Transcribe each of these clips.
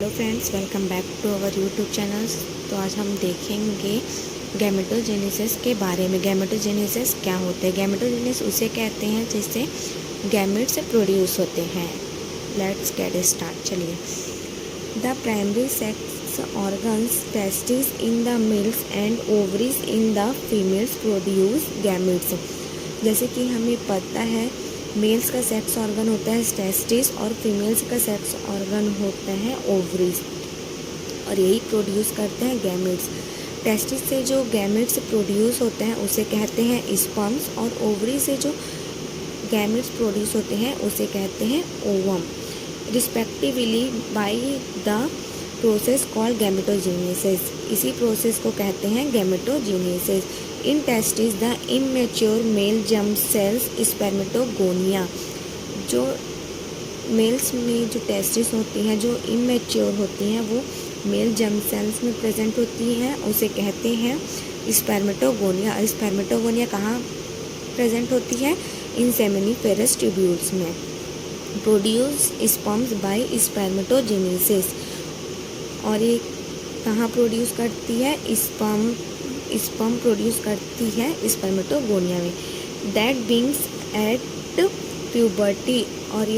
Hello friends, welcome back to our YouTube channel. तो आज हम देखेंगे गैमेटोजेनेसिस के बारे में। गैमेटोजेनेसिस क्या होता है? गैमेटोजेनेसिस उसे कहते हैं जिससे गैमेट्स प्रोड्यूस होते हैं। Let's get start. चलिए। The primary sex organs testis in the males and ovaries in the females produce gametes. जैसे कि हमें पता है मेल्स का सेक्स ऑर्गन होता है टेस्टिस और फीमेल्स का सेक्स ऑर्गन होता है ओवरीज, और यही प्रोड्यूस करते हैं गैमेट्स। टेस्टिस से जो गैमेट्स प्रोड्यूस होते हैं उसे कहते हैं स्पर्म्स, और ओवरी से जो गैमेट्स प्रोड्यूस होते हैं उसे कहते हैं ovum, respectively bye the process called gametogenesis. इसी प्रोसेस को कहते हैं gametogenesis. In testis the immature male germ cells spermatogonia. जो मेल्स में जो टेस्टिस होती हैं जो इमेच्योर होती हैं वो मेल जर्म सेल्स में प्रेजेंट होती हैं, उसे कहते हैं स्पर्मेटोगोनिया। और स्पर्मेटोगोनिया कहाँ प्रेजेंट होती है? इन सेमिनिफेरस ट्यूब्यूल्स में। Produce sperms by spermatogenesis. और ये कहाँ प्रोड्यूस करती है? स्पर्म प्रोड्यूस करती है स्पर्मेटोगोनिया में। That beings at puberty. और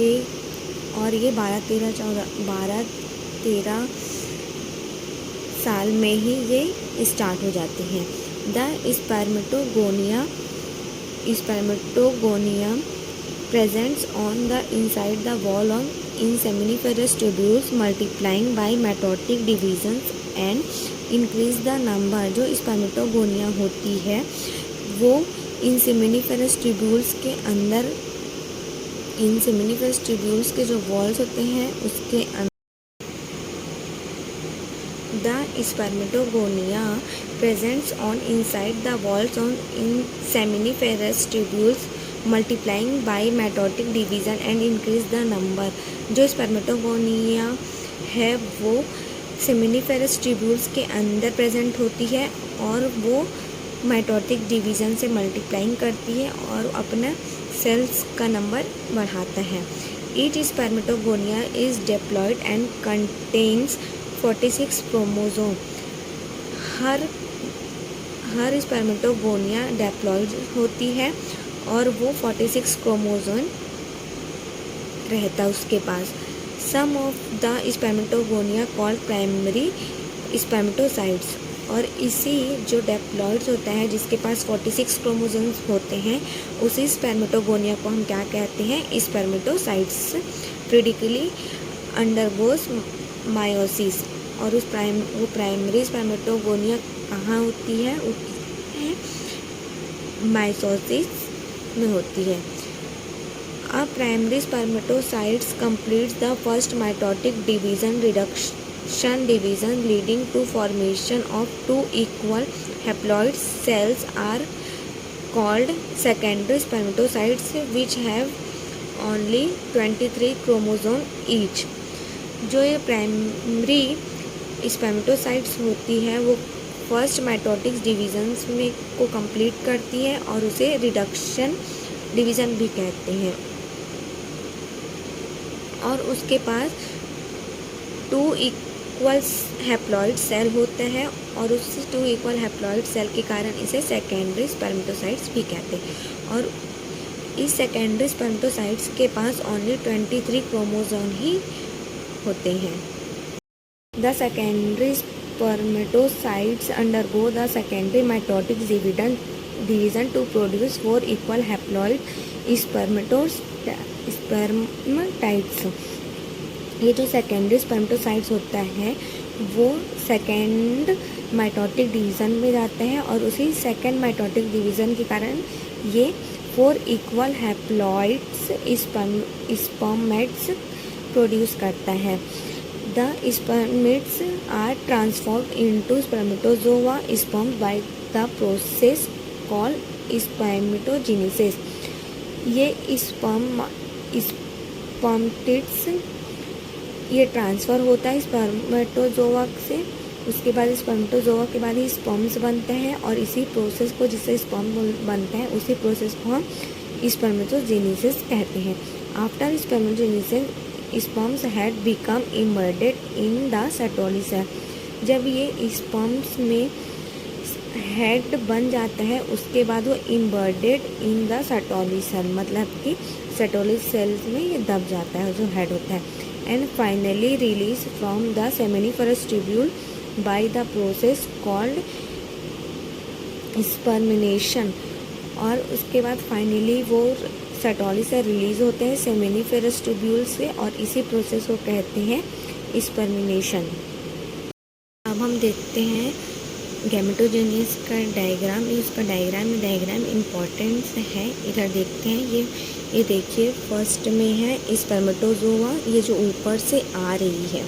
ये 12-13 साल में ही ये स्टार्ट हो जाते हैं। The spermatogonia presents on the inside the wall on in seminiferous tubules, multiplying by mitotic divisions and increase the number। जो स्पर्मेटोगोनिया होती है वो इन सेमिनिफेरस ट्यूब्यूल्स के अंदर, इन सेमिनिफेरस ट्यूब्यूल्स के जो वॉल्स होते हैं उसके अंदर the spermatogonia presents on inside the walls on in seminiferous tubules, multiplying by mitotic division and increase the number. जो स्पर्मेटोगोनिया है वो सेमिनिफेरस ट्यूब्यूल्स के अंदर प्रेजेंट होती है और वो मेटोटिक डिवीज़न से मल्टीप्लाइंग करती है और अपना सेल्स का नंबर बढ़ाता है। Each spermatogonia is diploid and contains 46 chromosome. हर स्पर्मेटोगोनिया डिप्लॉयड होती है और वो 46 क्रोमोसोम रहता है उसके पास। Some of the spermatogonia called primary spermatocytes. और इसी जो डिप्लॉयड्स होता है जिसके पास 46 क्रोमोसोम्स होते हैं उसी स्पर्मेटोगोनिया को हम क्या कहते हैं? स्पर्मेटोसाइट्स। Periodically undergoes meiosis. और वो प्राइमरी स्पर्मेटोगोनिया कहाँ होती है? माइटोसिस में होती है। A primary spermatocytes completes the first mitotic division reduction division leading to formation of 2 equal haploid cells are called secondary spermatocytes which have only 23 chromosome each. जो ये प्राइमरी स्पर्मेटोसाइट्स होती है वो फर्स्ट माइटोटिक डिवीजन्स में को complete करती है और उसे रिडक्शन डिवीज़न भी कहते हैं। और उसके पास 2 इक्वल हैप्लॉइड सेल होते हैं और उस 2 इक्वल हैप्लॉइड सेल के कारण इसे सेकेंडरी स्पर्मेटोसाइट्स भी कहते हैं। और इस सेकेंडरी स्पर्मेटोसाइट्स के पास ओनली 23 क्रोमोसोम ही होते हैं। The secondary spermatocytes undergo the secondary mitotic division to produce 4 equal haploid spermatids। ये जो सेकेंडरी स्पर्मेटोसाइट्स होता है वो सेकेंड माइटोटिक डिवीज़न में जाते हैं और उसी सेकेंड माइटोटिक डिवीज़न के कारण ये 4 इक्वल हैप्लॉइड्स स्पर्मेट्स प्रोड्यूस करता है। The spermatids are transformed into spermatozoa sperms by the process called spermatogenesis। ये spermatids ये ट्रांसफ़र होता है स्पर्मेटोजोआ से। उसके बाद स्पर्मेटोजोआ के बाद ही स्पर्म्स बनते हैं और इसी प्रोसेस को, जिससे स्पर्म बनते हैं, उसी प्रोसेस को हम स्पर्मेटोजेनेसिस कहते हैं। After spermatogenesis sperms had become embedded in the Sertoli cell. जब ये स्पर्म्स में हेड बन जाता है उसके बाद वो embedded in the Sertoli cell, मतलब कि सेटोली सेल्स में ये दब जाता है जो हेड होता है। And finally release from the seminiferous tubule by the process called spermiation. और उसके बाद फाइनली वो सेटोली से रिलीज होते हैं सेमिनिफेरस ट्यूब्यूल से, और इसी प्रोसेस को कहते हैं स्पर्मिनेशन। अब हम देखते हैं गैमेटोजेनेसिस का डायग्राम। ये उसका डायग्राम इम्पॉर्टेंस है। इधर देखते हैं, ये देखिए फर्स्ट में है स्पर्मेटोजोआ, ये जो ऊपर से आ रही है,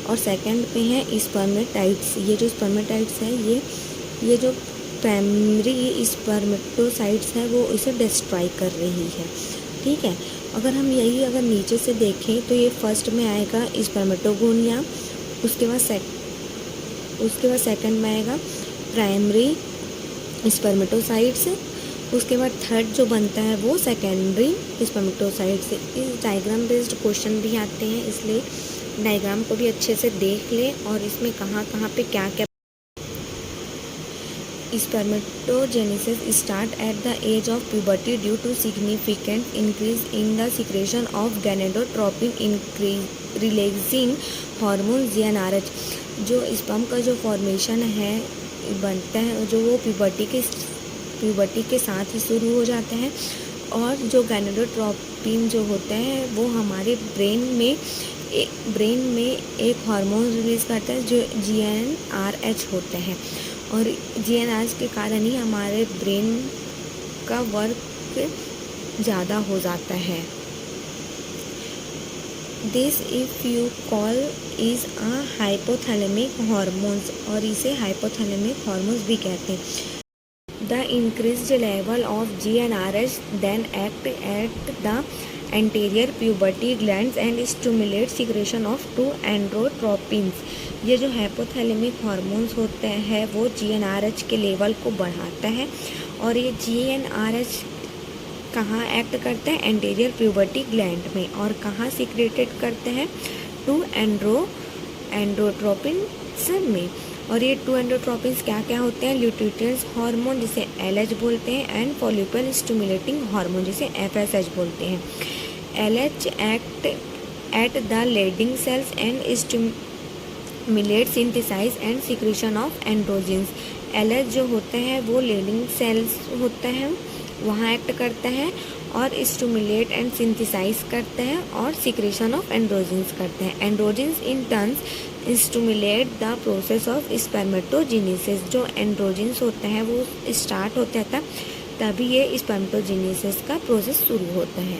और सेकंड पे है स्पर्मेटाइट्स। ये जो स्पर्मेटाइट्स है ये जो प्राइमरी स्पर्मेटोसाइट्स है वो इसे डिस्ट्रॉय कर रही है। ठीक है, अगर हम अगर नीचे से देखें तो ये फर्स्ट में आएगा स्पर्मेटोगोनिया, उसके बाद सेकंड में आएगा प्राइमरी स्पर्मेटोसाइट्स, उसके बाद थर्ड जो बनता है वो सेकेंडरी स्पर्मेटोसाइट्स। इस डायग्राम बेस्ड क्वेश्चन भी आते हैं, इसलिए डायग्राम को भी अच्छे से देख ले और इसमें कहाँ पे क्या क्या। Spermatogenesis start at the age of puberty due to significant increase in the secretion of gonadotropin releasing hormone GnRH। जो स्पर्म का जो फॉर्मेशन है बनता है जो वो प्यूबर्टी के साथ ही शुरू हो जाता है, और जो गोनाडोट्रोपिन जो होता है वो हमारे ब्रेन में एक हार्मोन रिलीज़ करता है जो GnRH होता है, और GnRH के कारण ही हमारे ब्रेन का वर्क ज़्यादा हो जाता है। This if you call is a hypothalamic hormones, और इसे हाइपोथैलेमिक हॉर्मोन्स भी कहते हैं। The increased level of GnRH then act at the anterior puberty glands and stimulate secretion of 2 androtropins. ये जो हाइपोथैलेमिक हॉर्मोन्स होते हैं वो GnRH के लेवल को बढ़ाता है, और ये GnRH कहाँ एक्ट करता है, एंटीरियर प्यूबर्टी ग्लैंड में, और कहाँ सिक्रेटेड करते हैं, 2 एंड्रोट्रोपिन्स में। और ये 2 एंड्रोट्रोपिन्स क्या क्या होते हैं, ल्यूटियस हार्मोन जिसे LH बोलते हैं, एंड फॉलिकल स्टिमुलेटिंग हार्मोन जिसे FSH बोलते हैं। LH act at the Leydig cells and stimulate synthesize and secretion of androgens. LH जो होते हैं वो लेडिंग सेल्स होते हैं, वहाँ एक्ट करता है और स्टिमुलेट एंड सिंथेसाइज करते हैं और सिक्रेशन ऑफ एंड्रोजेंस करते हैं। Androgens in turns stimulate the process of spermatogenesis. जो एंड्रोजेंस होते हैं वो स्टार्ट होता है तभी ये स्पर्मेटोजेनेसिस का प्रोसेस शुरू होता है।